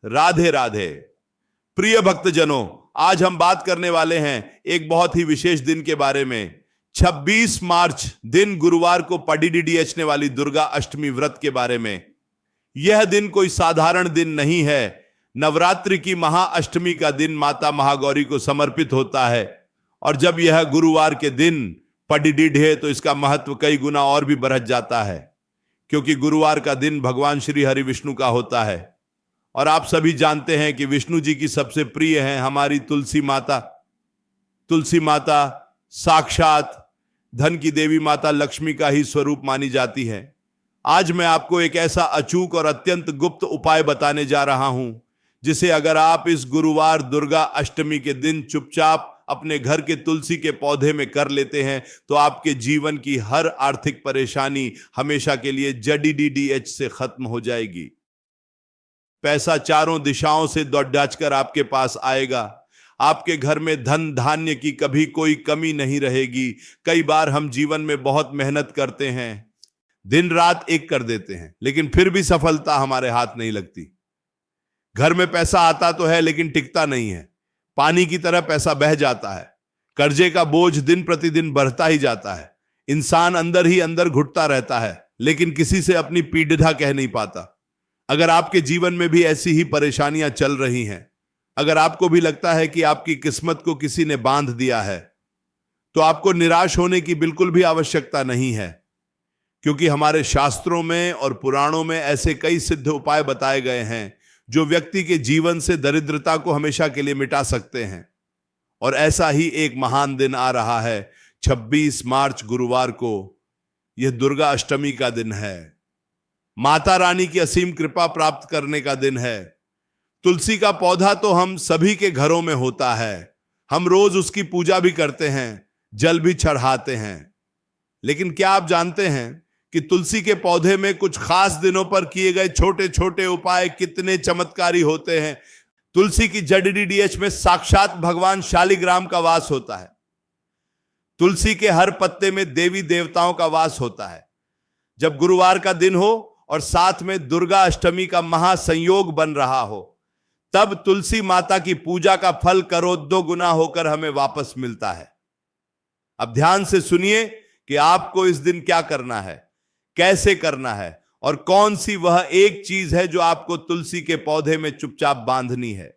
राधे राधे। प्रिय भक्तजनों, आज हम बात करने वाले हैं एक बहुत ही विशेष दिन के बारे में। 26 मार्च दिन गुरुवार को पडिडीडीएचने वाली दुर्गा अष्टमी व्रत के बारे में। यह दिन कोई साधारण दिन नहीं है। नवरात्रि की महाअष्टमी का दिन माता महागौरी को समर्पित होता है, और जब यह गुरुवार के दिन पडिडीड है तो इसका महत्व कई गुना और भी बढ़ जाता है, क्योंकि गुरुवार का दिन भगवान श्री हरि विष्णु का होता है। और आप सभी जानते हैं कि विष्णु जी की सबसे प्रिय है हमारी तुलसी माता। तुलसी माता साक्षात धन की देवी माता लक्ष्मी का ही स्वरूप मानी जाती है। आज मैं आपको एक ऐसा अचूक और अत्यंत गुप्त उपाय बताने जा रहा हूं, जिसे अगर आप इस गुरुवार दुर्गा अष्टमी के दिन चुपचाप अपने घर के तुलसी के पौधे में कर लेते हैं तो आपके जीवन की हर आर्थिक परेशानी हमेशा के लिए जडीडीडीएच से खत्म हो जाएगी। पैसा चारों दिशाओं से दौड़ कर आपके पास आएगा। आपके घर में धन धान्य की कभी कोई कमी नहीं रहेगी। कई बार हम जीवन में बहुत मेहनत करते हैं, दिन रात एक कर देते हैं, लेकिन फिर भी सफलता हमारे हाथ नहीं लगती। घर में पैसा आता तो है लेकिन टिकता नहीं है। पानी की तरह पैसा बह जाता है। कर्जे का बोझ दिन प्रतिदिन बढ़ता ही जाता है। इंसान अंदर ही अंदर घुटता रहता है, लेकिन किसी से अपनी पीड़ा कह नहीं पाता। अगर आपके जीवन में भी ऐसी ही परेशानियां चल रही हैं, अगर आपको भी लगता है कि आपकी किस्मत को किसी ने बांध दिया है, तो आपको निराश होने की बिल्कुल भी आवश्यकता नहीं है, क्योंकि हमारे शास्त्रों में और पुराणों में ऐसे कई सिद्ध उपाय बताए गए हैं जो व्यक्ति के जीवन से दरिद्रता को हमेशा के लिए मिटा सकते हैं। और ऐसा ही एक महान दिन आ रहा है 26 मार्च गुरुवार को। यह दुर्गा अष्टमी का दिन है। माता रानी की असीम कृपा प्राप्त करने का दिन है। तुलसी का पौधा तो हम सभी के घरों में होता है। हम रोज उसकी पूजा भी करते हैं, जल भी चढ़ाते हैं। लेकिन क्या आप जानते हैं कि तुलसी के पौधे में कुछ खास दिनों पर किए गए छोटे छोटे उपाय कितने चमत्कारी होते हैं। तुलसी की जडीडीडीएच में साक्षात भगवान शालिग्राम का वास होता है। तुलसी के हर पत्ते में देवी देवताओं का वास होता है। जब गुरुवार का दिन हो और साथ में दुर्गा अष्टमी का महासंयोग बन रहा हो, तब तुलसी माता की पूजा का फल करोड़ों गुना होकर हमें वापस मिलता है। अब ध्यान से सुनिए कि आपको इस दिन क्या करना है, कैसे करना है, और कौन सी वह एक चीज है जो आपको तुलसी के पौधे में चुपचाप बांधनी है।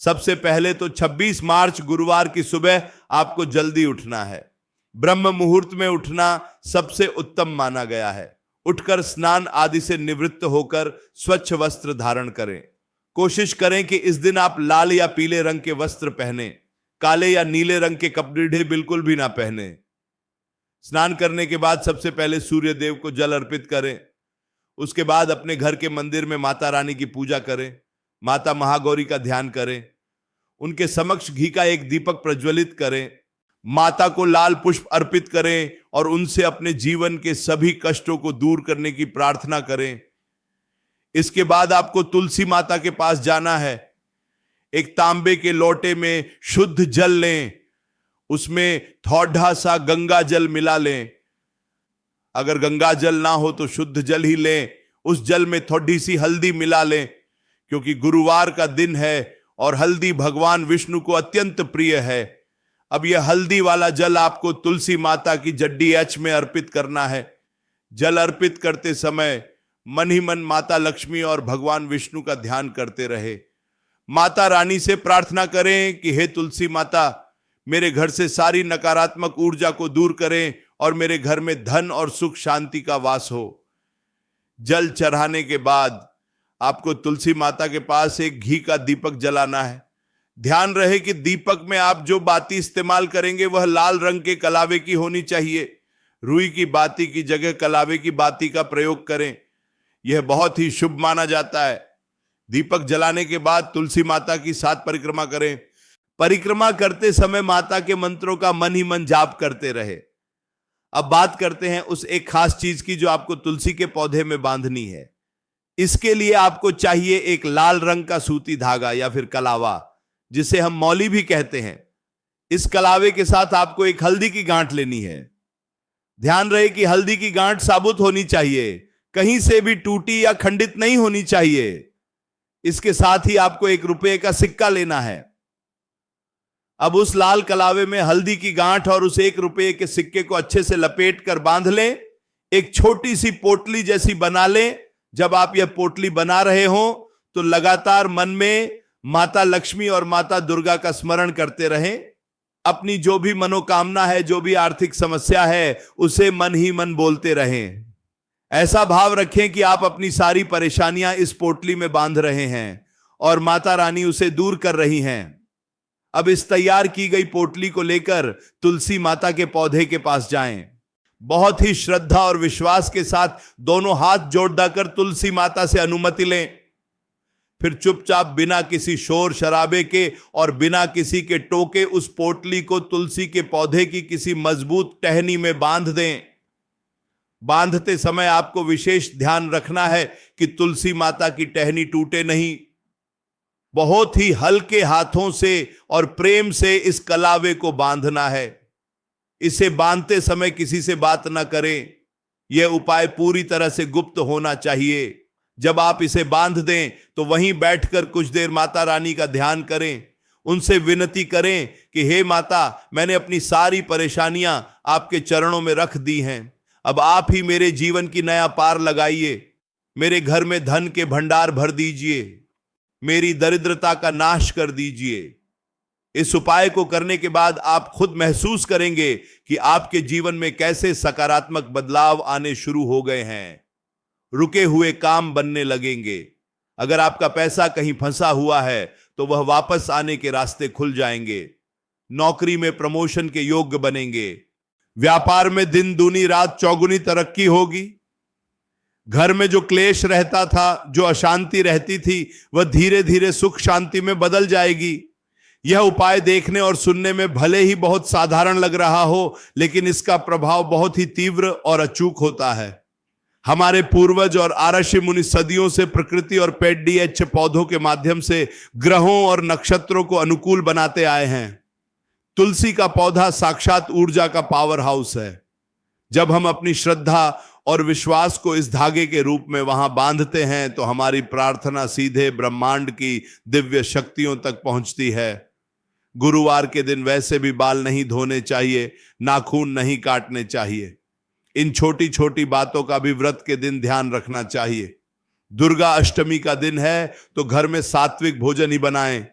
सबसे पहले तो 26 मार्च गुरुवार की सुबह आपको जल्दी उठना है। ब्रह्म मुहूर्त में उठना सबसे उत्तम माना गया है। उठकर स्नान आदि से निवृत्त होकर स्वच्छ वस्त्र धारण करें। कोशिश करें कि इस दिन आप लाल या पीले रंग के वस्त्र पहने, काले या नीले रंग के कपड़े बिल्कुल भी ना पहने। स्नान करने के बाद सबसे पहले सूर्य देव को जल अर्पित करें। उसके बाद अपने घर के मंदिर में माता रानी की पूजा करें। माता महागौरी का ध्यान करें। उनके समक्ष घी का एक दीपक प्रज्वलित करें। माता को लाल पुष्प अर्पित करें और उनसे अपने जीवन के सभी कष्टों को दूर करने की प्रार्थना करें। इसके बाद आपको तुलसी माता के पास जाना है। एक तांबे के लोटे में शुद्ध जल लें, उसमें थोड़ा सा गंगा जल मिला लें। अगर गंगा जल ना हो तो शुद्ध जल ही लें। उस जल में थोड़ी सी हल्दी मिला लें, क्योंकि गुरुवार का दिन है और हल्दी भगवान विष्णु को अत्यंत प्रिय है। अब यह हल्दी वाला जल आपको तुलसी माता की जडीएच में अर्पित करना है। जल अर्पित करते समय मन ही मन माता लक्ष्मी और भगवान विष्णु का ध्यान करते रहे। माता रानी से प्रार्थना करें कि हे तुलसी माता, मेरे घर से सारी नकारात्मक ऊर्जा को दूर करें और मेरे घर में धन और सुख शांति का वास हो। जल चढ़ाने के बाद आपको तुलसी माता के पास एक घी का दीपक जलाना है। ध्यान रहे कि दीपक में आप जो बाती इस्तेमाल करेंगे वह लाल रंग के कलावे की होनी चाहिए। रुई की बाती की जगह कलावे की बाती का प्रयोग करें, यह बहुत ही शुभ माना जाता है। दीपक जलाने के बाद तुलसी माता की 7 परिक्रमा करें। परिक्रमा करते समय माता के मंत्रों का मन ही मन जाप करते रहे। अब बात करते हैं उस एक खास चीज की जो आपको तुलसी के पौधे में बांधनी है। इसके लिए आपको चाहिए एक लाल रंग का सूती धागा या फिर कलावा, जिसे हम मौली भी कहते हैं। इस कलावे के साथ आपको एक हल्दी की गांठ लेनी है। ध्यान रहे कि हल्दी की गांठ साबुत होनी चाहिए, कहीं से भी टूटी या खंडित नहीं होनी चाहिए। इसके साथ ही आपको 1 रुपये का सिक्का लेना है। अब उस लाल कलावे में हल्दी की गांठ और उस 1 रुपये के सिक्के को अच्छे से लपेट कर बांध लें। एक छोटी सी पोटली जैसी बना लें। जब आप यह पोटली बना रहे हो तो लगातार मन में माता लक्ष्मी और माता दुर्गा का स्मरण करते रहें। अपनी जो भी मनोकामना है, जो भी आर्थिक समस्या है, उसे मन ही मन बोलते रहें। ऐसा भाव रखें कि आप अपनी सारी परेशानियां इस पोटली में बांध रहे हैं और माता रानी उसे दूर कर रही हैं। अब इस तैयार की गई पोटली को लेकर तुलसी माता के पौधे के पास जाएं। बहुत ही श्रद्धा और विश्वास के साथ दोनों हाथ जोड़ कर तुलसी माता से अनुमति लें। फिर चुपचाप बिना किसी शोर शराबे के और बिना किसी के टोके उस पोटली को तुलसी के पौधे की किसी मजबूत टहनी में बांध दें। बांधते समय आपको विशेष ध्यान रखना है कि तुलसी माता की टहनी टूटे नहीं। बहुत ही हल्के हाथों से और प्रेम से इस कलावे को बांधना है। इसे बांधते समय किसी से बात ना करें। यह उपाय पूरी तरह से गुप्त होना चाहिए। जब आप इसे बांध दें तो वहीं बैठकर कुछ देर माता रानी का ध्यान करें। उनसे विनती करें कि हे माता, मैंने अपनी सारी परेशानियां आपके चरणों में रख दी हैं। अब आप ही मेरे जीवन की नया पार लगाइए। मेरे घर में धन के भंडार भर दीजिए। मेरी दरिद्रता का नाश कर दीजिए। इस उपाय को करने के बाद आप खुद महसूस करेंगे कि आपके जीवन में कैसे सकारात्मक बदलाव आने शुरू हो गए हैं। रुके हुए काम बनने लगेंगे। अगर आपका पैसा कहीं फंसा हुआ है तो वह वापस आने के रास्ते खुल जाएंगे। नौकरी में प्रमोशन के योग्य बनेंगे। व्यापार में दिन दूनी रात चौगुनी तरक्की होगी। घर में जो क्लेश रहता था, जो अशांति रहती थी, वह धीरे धीरे सुख शांति में बदल जाएगी। यह उपाय देखने और सुनने में भले ही बहुत साधारण लग रहा हो, लेकिन इसका प्रभाव बहुत ही तीव्र और अचूक होता है। हमारे पूर्वज और आरषि मुनि सदियों से प्रकृति और पेट डीएच पौधों के माध्यम से ग्रहों और नक्षत्रों को अनुकूल बनाते आए हैं। तुलसी का पौधा साक्षात ऊर्जा का पावर हाउस है। जब हम अपनी श्रद्धा और विश्वास को इस धागे के रूप में वहां बांधते हैं तो हमारी प्रार्थना सीधे ब्रह्मांड की दिव्य शक्तियों तक पहुंचती है। गुरुवार के दिन वैसे भी बाल नहीं धोने चाहिए, नाखून नहीं काटने चाहिए। इन छोटी छोटी बातों का भी व्रत के दिन ध्यान रखना चाहिए। दुर्गा अष्टमी का दिन है तो घर में सात्विक भोजन ही बनाएं।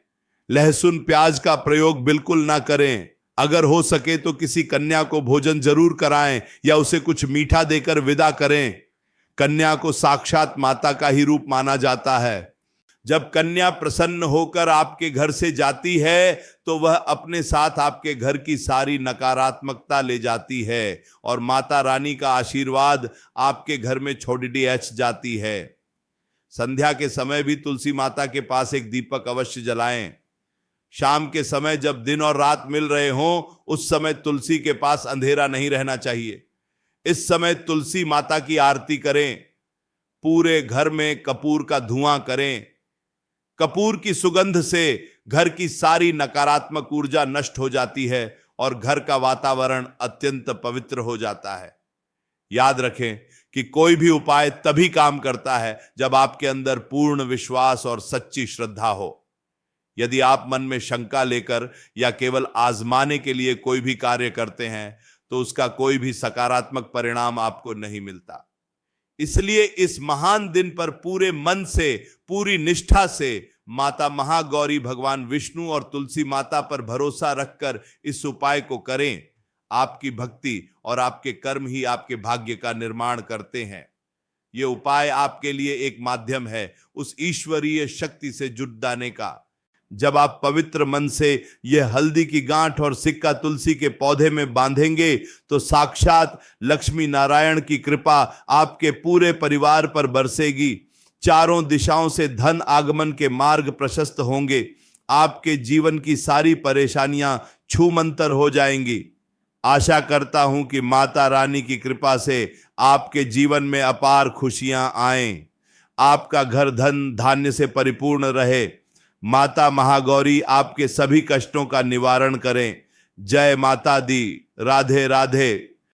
लहसुन प्याज का प्रयोग बिल्कुल ना करें। अगर हो सके तो किसी कन्या को भोजन जरूर कराएं या उसे कुछ मीठा देकर विदा करें। कन्या को साक्षात माता का ही रूप माना जाता है। जब कन्या प्रसन्न होकर आपके घर से जाती है तो वह अपने साथ आपके घर की सारी नकारात्मकता ले जाती है और माता रानी का आशीर्वाद आपके घर में छोड़ जाती है। संध्या के समय भी तुलसी माता के पास एक दीपक अवश्य जलाएं। शाम के समय जब दिन और रात मिल रहे हों, उस समय तुलसी के पास अंधेरा नहीं रहना चाहिए। इस समय तुलसी माता की आरती करें। पूरे घर में कपूर का धुआं करें। कपूर की सुगंध से घर की सारी नकारात्मक ऊर्जा नष्ट हो जाती है और घर का वातावरण अत्यंत पवित्र हो जाता है। याद रखें कि कोई भी उपाय तभी काम करता है जब आपके अंदर पूर्ण विश्वास और सच्ची श्रद्धा हो। यदि आप मन में शंका लेकर या केवल आजमाने के लिए कोई भी कार्य करते हैं तो उसका कोई भी सकारात्मक परिणाम आपको नहीं मिलता। इसलिए इस महान दिन पर पूरे मन से, पूरी निष्ठा से माता महागौरी, भगवान विष्णु और तुलसी माता पर भरोसा रखकर इस उपाय को करें। आपकी भक्ति और आपके कर्म ही आपके भाग्य का निर्माण करते हैं। यह उपाय आपके लिए एक माध्यम है उस ईश्वरीय शक्ति से जुड़ जाने का। जब आप पवित्र मन से यह हल्दी की गांठ और सिक्का तुलसी के पौधे में बांधेंगे तो साक्षात लक्ष्मी नारायण की कृपा आपके पूरे परिवार पर बरसेगी। चारों दिशाओं से धन आगमन के मार्ग प्रशस्त होंगे। आपके जीवन की सारी परेशानियां छूमंतर हो जाएंगी। आशा करता हूं कि माता रानी की कृपा से आपके जीवन में अपार खुशियां आएं। आपका घर धन धान्य से परिपूर्ण रहे। माता महागौरी आपके सभी कष्टों का निवारण करें। जय माता दी। राधे राधे।